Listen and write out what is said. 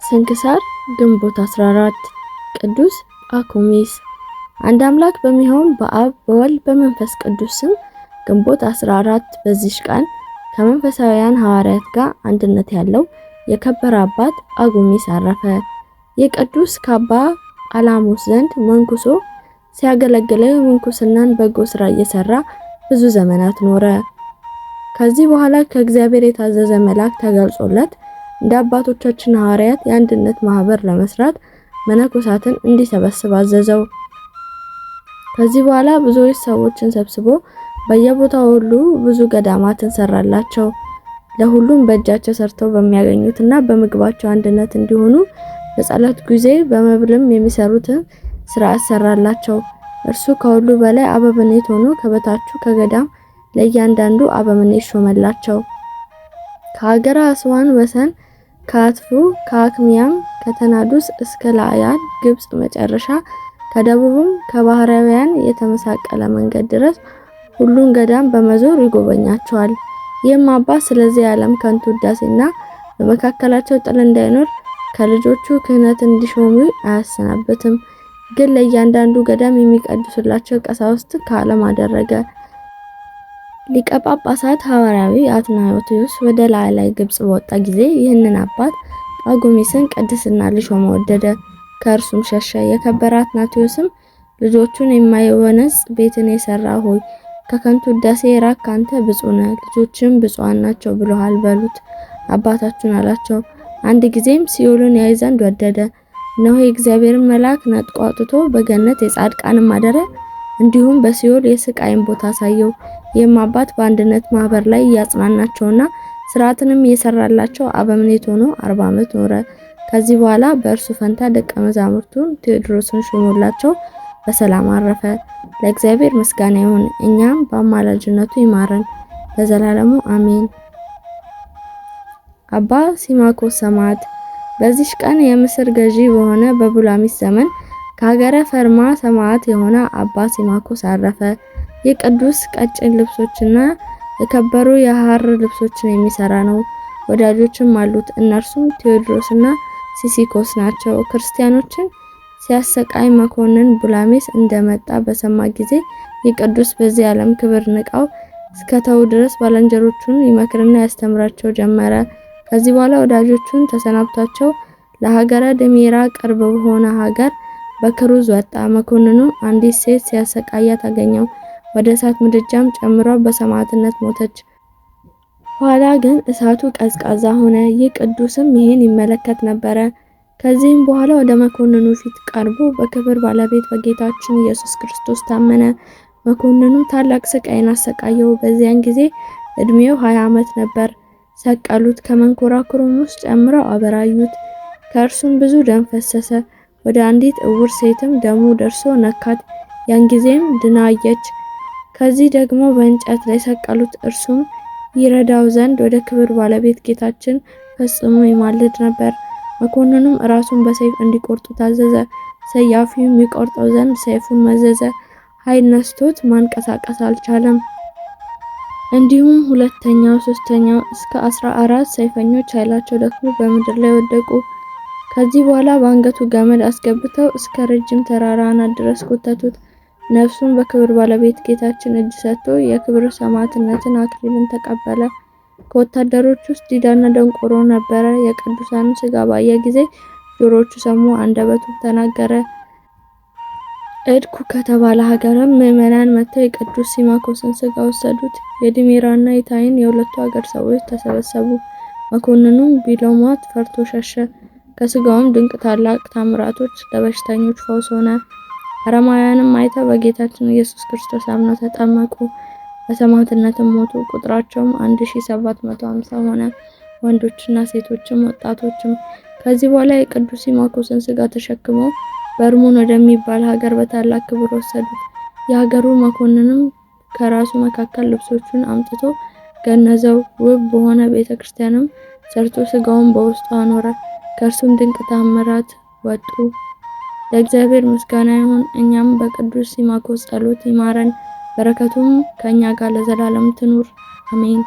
ስንክሳር ግንቦት 14 ቅዱስ ጳኩሚስ። አንድ አምላክ በሚሆን በአብ በወልድ በመንፈስ ቅዱስ ስም ግንቦት 14 በዚች ቀን ከመንፈሳውያን ሐዋርያት ጋር አንድነት ያለው የከበረ አባት ጳኩሚስ አረፈ። የቅዱስ ከአባ ጳላሞስ ዘንድ መንኩሶ ሲያገለግለው ምንኩስናን በጎ ስራ እየሰራ ብዙ ዘመናት ኖረ። ከዚህ በኋላ ከእግዚአብሔር የታዘዘ መልአክ ተገልጾለት እንደ አባቶቻችን ሐዋርያት የአንድነት ማህበር ለመስራት መነኮሳትን እንዲሰበስብ አዘዘው። ከዚህ በኋላ ብዙዎች ሰዎችን ሰብስቦ በየቦታው ሁሉ ብዙ ገዳማትን ሰራላቸው። ለሁሉም በእጃቸው ሰርተው በሚያገኙትና በምግባቸው አንድነት እንዲሆኑ በጸሎት ጊዜ በመብልም የሚሰሩትን ስራ ሰራላቸው። እርሱ ከሁሉ በላይ አበምኔት ሆኖ ከበታቹ ከገዳም ለእያንዳንዱ አበምኔት ሾመላቸው። ከሀገረ አስዋን ወሰን ከአትፉ ከአክሚያም ከተናዱስ እስከ ላያን ግብጽ መጨረሻ ከደቡብም ከባህራውያን የተመሳቀለ መንገድ ድረስ ሁሉን ገዳም በመዞር ይጎበኛቸዋል። ይህም አባት ስለዚህ ዓለም ከንቱ ውዳሴና በመካከላቸው ጥል እንዳይኖር ከልጆቹ ክህነት እንዲሾሙ አያሰናብትም። ግን ለእያንዳንዱ ገዳም የሚቀድሱላቸው ቀሳውስት ከዓለም አደረገ። ሊቀ ጳጳሳት ሐዋርያዊ አትናዮስ ወደ ላይ ግብጽ በወጣ ጊዜ ይህንን አባት ጳኩሚስን ቅድስና ሊሾመው ወደደ። ከእርሱም ሸሸ። የከበረ አትናቴዎስም ልጆቹን የማይወነጽ ቤትን የሰራ ሆይ ከከንቱ ውዳሴ የራቅ አንተ ብፁዕ ነህ፣ ልጆችም ብፁዓን ናቸው ብለዋል በሉት አባታችሁን አላቸው። አንድ ጊዜም ሲኦልን ያይ ዘንድ ወደደ። እነሆ የእግዚአብሔርን መልአክ ነጥቆ አውጥቶ በገነት የጻድቃንን ማደሪያ እንዲሁም በሲኦል የስቃይን ቦታ አሳየው። ይህም አባት በአንድነት ማህበር ላይ እያጽናናቸውና ስርዓትንም እየሰራላቸው አበምኔት ሆኖ 40 ዓመት ኖረ። ከዚህ በኋላ በእርሱ ፈንታ ደቀ መዛሙርቱን ቴዎድሮስን ሾሞላቸው በሰላም አረፈ። ለእግዚአብሔር ምስጋና ይሁን፣ እኛም በአማላጅነቱ ይማረን ለዘላለሙ አሜን። አባ ሲማኮስ ሰማዕት። በዚህ ቀን የምስር ገዢ በሆነ በቡላሚስ ዘመን ከሀገረ ፈርማ ሰማዕት የሆነ አባ ሲማኮስ አረፈ። የቅዱስ ቀጭን ልብሶችና የከበሩ የሐር ልብሶችን የሚሰራ ነው። ወዳጆችም አሉት። እነርሱም ቴዎድሮስና ሲሲኮስ ናቸው። ክርስቲያኖችን ሲያሰቃይ መኮንን ቡላሚስ እንደመጣ በሰማ ጊዜ የቅዱስ በዚህ ዓለም ክብር ንቃው እስከተው ድረስ ባልንጀሮቹን ይመክርና ያስተምራቸው ጀመረ። ከዚህ በኋላ ወዳጆቹን ተሰናብቷቸው ለሀገረ ደሜራ ቅርብ በሆነ ሀገር በክሩዝ ወጣ። መኮንኑ አንዲት ሴት ሲያሰቃያት አገኘው። ወደ እሳት ምድጃም ጨምሮ በሰማዕትነት ሞተች። ኋላ ግን እሳቱ ቀዝቃዛ ሆነ። ይህ ቅዱስም ይህን ይመለከት ነበረ። ከዚህም በኋላ ወደ መኮንኑ ፊት ቀርቦ በክብር ባለቤት በጌታችን ኢየሱስ ክርስቶስ ታመነ። መኮንኑም ታላቅ ስቃይን አሰቃየው። በዚያን ጊዜ እድሜው 20 ዓመት ነበር። ሰቀሉት። ከመንኮራኩሩም ውስጥ ጨምረው አበራዩት። ከእርሱም ብዙ ደም ፈሰሰ። ወደ አንዲት እውር ሴትም ደሙ ደርሶ ነካት። ያን ጊዜም ድና አየች። ከዚህ ደግሞ በእንጨት ላይ ሰቀሉት። እርሱም ይረዳው ዘንድ ወደ ክብር ባለቤት ጌታችን ፈጽሞ ይማልድ ነበር። መኮንኑም ራሱን በሰይፍ እንዲቆርጡ ታዘዘ። ሰያፊውም ይቆርጠው ዘንድ ሰይፉን መዘዘ። ኃይል ነስቶት ማንቀሳቀስ አልቻለም። እንዲሁም ሁለተኛው ሶስተኛው እስከ 14 ሰይፈኞች ኃይላቸው ደክሞ በምድር ላይ ወደቁ። ከዚህ በኋላ በአንገቱ ገመድ አስገብተው እስከ ረጅም ተራራ አናት ድረስ ጎተቱት። ነፍሱን በክብር ባለቤት ጌታችን እጅ ሰጥቶ የክብር ሰማዕትነትን አክሊልን ተቀበለ። ከወታደሮች ውስጥ ዲዳና ደንቆሮ ነበረ። የቅዱሳንን ስጋ ባየ ጊዜ ጆሮቹ ሰሙ፣ አንደበቱ ተናገረ። እድኩ ከተባለ ሀገርም ምዕመናን መጥተው የቅዱስ ሲማኮስን ስጋ ወሰዱት። የዲሜራና የታይን የሁለቱ ሀገር ሰዎች ተሰበሰቡ። መኮንኑም ቢለሟት ፈርቶ ሸሸ። ከስጋውም ድንቅ ታላቅ ታምራቶች ለበሽተኞች ፈውስ ሆነ። አረማውያንም አይተው በጌታችን ኢየሱስ ክርስቶስ አምነው ተጠመቁ። በሰማዕትነትም ሞቱ። ቁጥራቸውም 1750 ሆነ፣ ወንዶችና ሴቶችም ወጣቶችም። ከዚህ በኋላ የቅዱስ ሲማኮስን ስጋ ተሸክመው በርሙን ወደሚባል ሀገር በታላቅ ክብር ወሰዱት። የሀገሩ መኮንንም ከራሱ መካከል ልብሶቹን አምጥቶ ገነዘው። ውብ በሆነ ቤተክርስቲያንም ሰርቶ ስጋውን በውስጡ አኖረ። ከእርሱም ድንቅ ታምራት ወጡ። ለእግዚአብሔር ምስጋና ይሁን፣ እኛም በቅዱስ ሲማኮስ ጸሎት ይማረን፣ በረከቱም ከኛ ጋር ለዘላለም ትኑር አሜን።